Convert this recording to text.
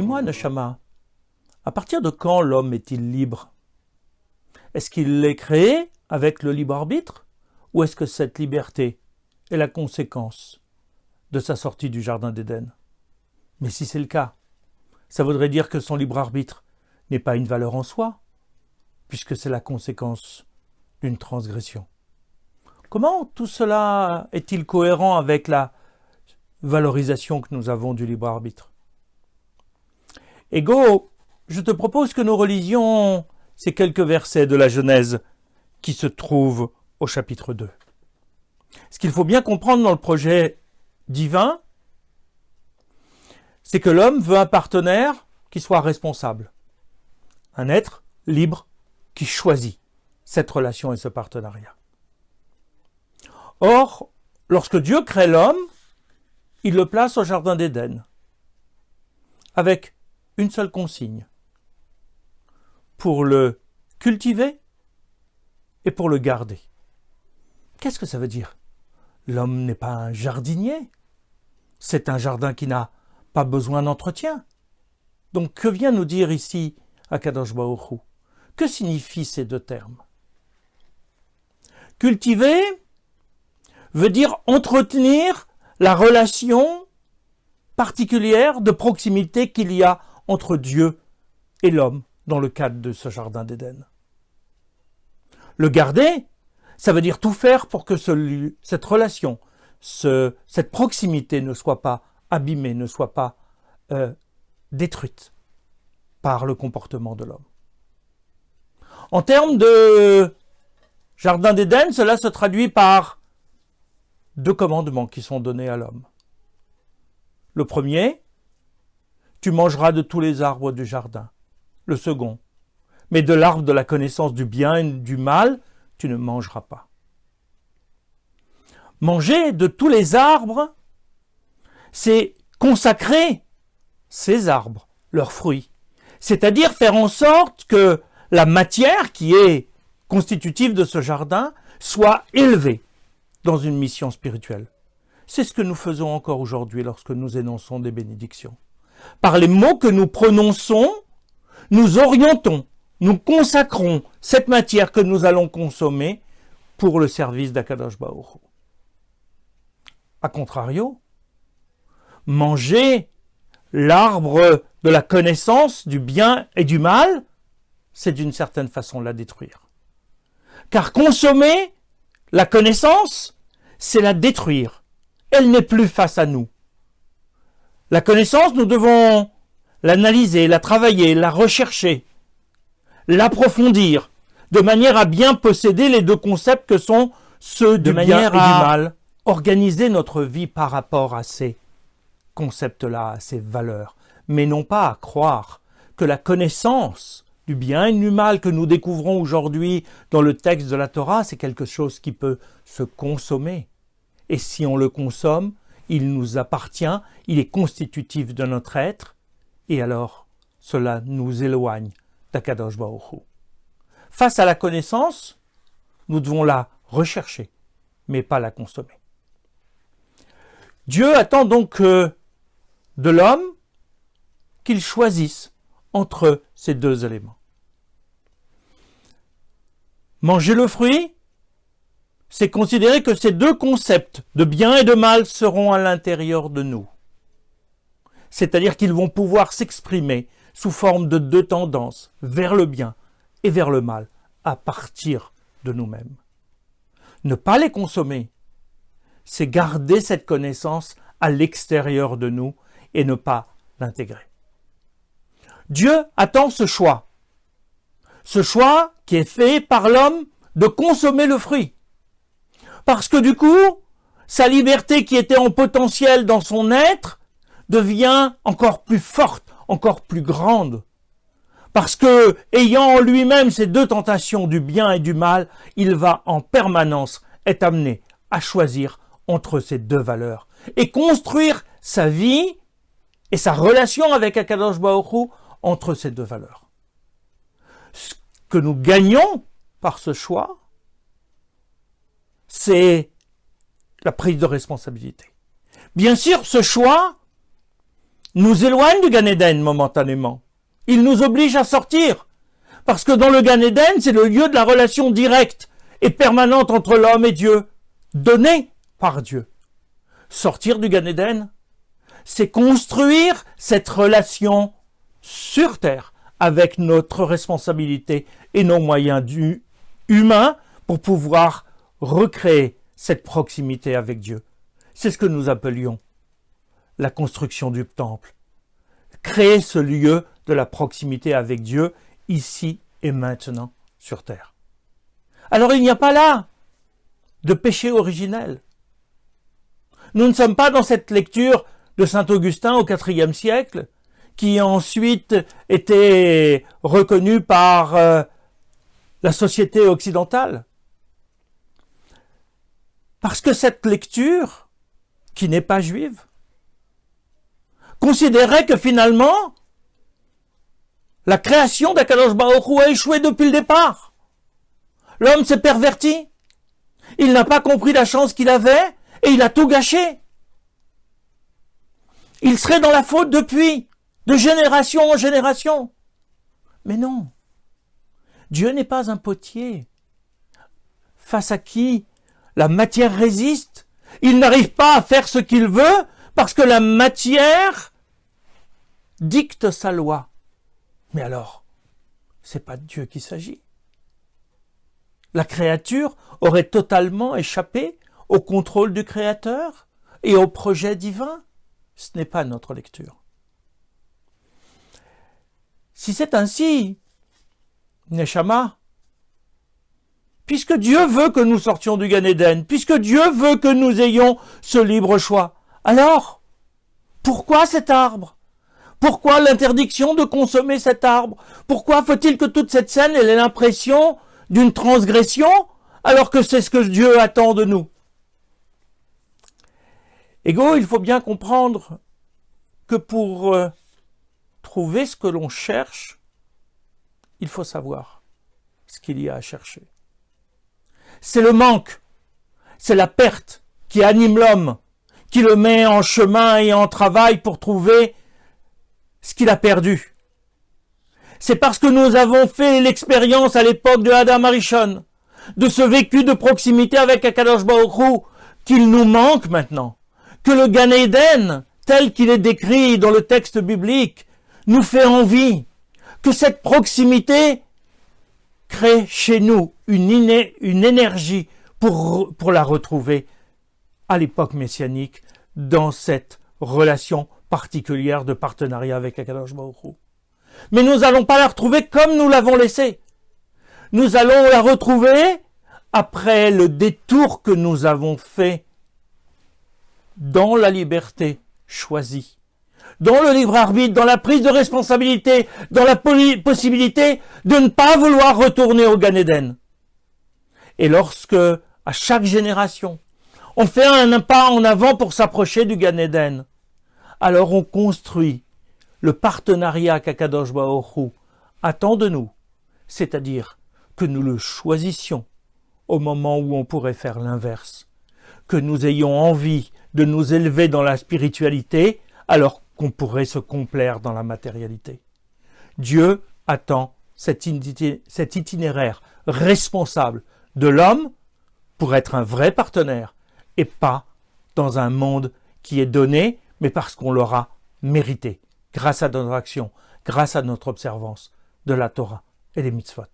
Dis-moi, Neshama, à partir de quand l'homme est-il libre? Est-ce qu'il est créé avec le libre arbitre? Ou est-ce que cette liberté est la conséquence de sa sortie du jardin d'Éden? Mais si c'est le cas, ça voudrait dire que son libre arbitre n'est pas une valeur en soi, puisque c'est la conséquence d'une transgression. Comment tout cela est-il cohérent avec la valorisation que nous avons du libre arbitre? Ego, je te propose que nous relisions ces quelques versets de la Genèse qui se trouvent au chapitre 2. Ce qu'il faut bien comprendre dans le projet divin, c'est que l'homme veut un partenaire qui soit responsable, un être libre qui choisit cette relation et ce partenariat. Or, lorsque Dieu crée l'homme, il le place au jardin d'Éden, avec une seule consigne, pour le cultiver et pour le garder. Qu'est-ce que ça veut dire? L'homme n'est pas un jardinier, c'est un jardin qui n'a pas besoin d'entretien. Donc que vient nous dire ici Akadosh Baruch Hu? Que signifient ces deux termes? Cultiver veut dire entretenir la relation particulière de proximité qu'il y a entre Dieu et l'homme dans le cadre de ce jardin d'Éden. Le garder, ça veut dire tout faire pour que cette relation, cette proximité ne soit pas abîmée, ne soit pas détruite par le comportement de l'homme. En termes de jardin d'Éden, cela se traduit par deux commandements qui sont donnés à l'homme. Le premier, tu mangeras de tous les arbres du jardin. Le second, mais de l'arbre de la connaissance du bien et du mal, tu ne mangeras pas. Manger de tous les arbres, c'est consacrer ces arbres, leurs fruits. C'est-à-dire faire en sorte que la matière qui est constitutive de ce jardin soit élevée dans une mission spirituelle. C'est ce que nous faisons encore aujourd'hui lorsque nous énonçons des bénédictions. Par les mots que nous prononçons, nous orientons, nous consacrons cette matière que nous allons consommer pour le service d'Akadosh Baruch Hu. A contrario, manger l'arbre de la connaissance du bien et du mal, c'est d'une certaine façon la détruire. Car consommer la connaissance, c'est la détruire. Elle n'est plus face à nous. La connaissance, nous devons l'analyser, la travailler, la rechercher, l'approfondir, de manière à bien posséder les deux concepts que sont ceux du bien et du mal. Organiser notre vie par rapport à ces concepts-là, à ces valeurs, mais non pas à croire que la connaissance du bien et du mal que nous découvrons aujourd'hui dans le texte de la Torah, c'est quelque chose qui peut se consommer. Et si on le consomme, il nous appartient, il est constitutif de notre être, et alors cela nous éloigne d'Akadosh Baruch Hu. Face à la connaissance, nous devons la rechercher, mais pas la consommer. Dieu attend donc de l'homme qu'il choisisse entre ces deux éléments. Manger le fruit, c'est considérer que ces deux concepts de bien et de mal seront à l'intérieur de nous. C'est-à-dire qu'ils vont pouvoir s'exprimer sous forme de deux tendances, vers le bien et vers le mal, à partir de nous-mêmes. Ne pas les consommer, c'est garder cette connaissance à l'extérieur de nous et ne pas l'intégrer. Dieu attend ce choix qui est fait par l'homme de consommer le fruit. Parce que du coup, sa liberté qui était en potentiel dans son être devient encore plus forte, encore plus grande. Parce que, ayant en lui-même ces deux tentations du bien et du mal, il va en permanence être amené à choisir entre ces deux valeurs et construire sa vie et sa relation avec Akadosh Baruch Hu entre ces deux valeurs. Ce que nous gagnons par ce choix, c'est la prise de responsabilité. Bien sûr, ce choix nous éloigne du Gan Eden momentanément. Il nous oblige à sortir. Parce que dans le Gan Eden, c'est le lieu de la relation directe et permanente entre l'homme et Dieu, donnée par Dieu. Sortir du Gan Eden, c'est construire cette relation sur terre avec notre responsabilité et nos moyens humains pour pouvoir recréer cette proximité avec Dieu. C'est ce que nous appelions la construction du temple. Créer ce lieu de la proximité avec Dieu ici et maintenant sur terre. Alors il n'y a pas là de péché originel. Nous ne sommes pas dans cette lecture de saint Augustin au IVe siècle, qui ensuite était reconnue par la société occidentale. Parce que cette lecture, qui n'est pas juive, considérait que finalement, la création d'Akadosh Baruch Hu a échoué depuis le départ. L'homme s'est perverti. Il n'a pas compris la chance qu'il avait et il a tout gâché. Il serait dans la faute depuis, de génération en génération. Mais non. Dieu n'est pas un potier face à qui la matière résiste. Il n'arrive pas à faire ce qu'il veut parce que la matière dicte sa loi. Mais alors, c'est pas de Dieu qu'il s'agit. La créature aurait totalement échappé au contrôle du Créateur et au projet divin. Ce n'est pas notre lecture. Si c'est ainsi, Neshama, puisque Dieu veut que nous sortions du Gan Eden, puisque Dieu veut que nous ayons ce libre choix, alors, pourquoi cet arbre? Pourquoi l'interdiction de consommer cet arbre? Pourquoi faut-il que toute cette scène ait l'impression d'une transgression, alors que c'est ce que Dieu attend de nous? Ego, il faut bien comprendre que pour trouver ce que l'on cherche, il faut savoir ce qu'il y a à chercher. C'est le manque, c'est la perte qui anime l'homme, qui le met en chemin et en travail pour trouver ce qu'il a perdu. C'est parce que nous avons fait l'expérience à l'époque de Adam Arishon, de ce vécu de proximité avec Akadosh Baruch Hu, qu'il nous manque maintenant. Que le Gan Eden, tel qu'il est décrit dans le texte biblique, nous fait envie. Que cette proximité crée chez nous une énergie pour la retrouver à l'époque messianique dans cette relation particulière de partenariat avec Akadosh Baruch Hu. Mais nous n'allons pas la retrouver comme nous l'avons laissée. Nous allons la retrouver après le détour que nous avons fait dans la liberté choisie, dans le libre arbitre, dans la prise de responsabilité, dans la possibilité de ne pas vouloir retourner au Gan Eden. Et lorsque, à chaque génération, on fait un pas en avant pour s'approcher du Gan Eden, alors on construit le partenariat qu'Akadosh Baruch Hu attend de nous, c'est-à-dire que nous le choisissions au moment où on pourrait faire l'inverse, que nous ayons envie de nous élever dans la spiritualité alors qu'on pourrait se complaire dans la matérialité. Dieu attend cet itinéraire responsable de l'homme pour être un vrai partenaire et pas dans un monde qui est donné, mais parce qu'on l'aura mérité, grâce à notre action, grâce à notre observance de la Torah et des mitzvot.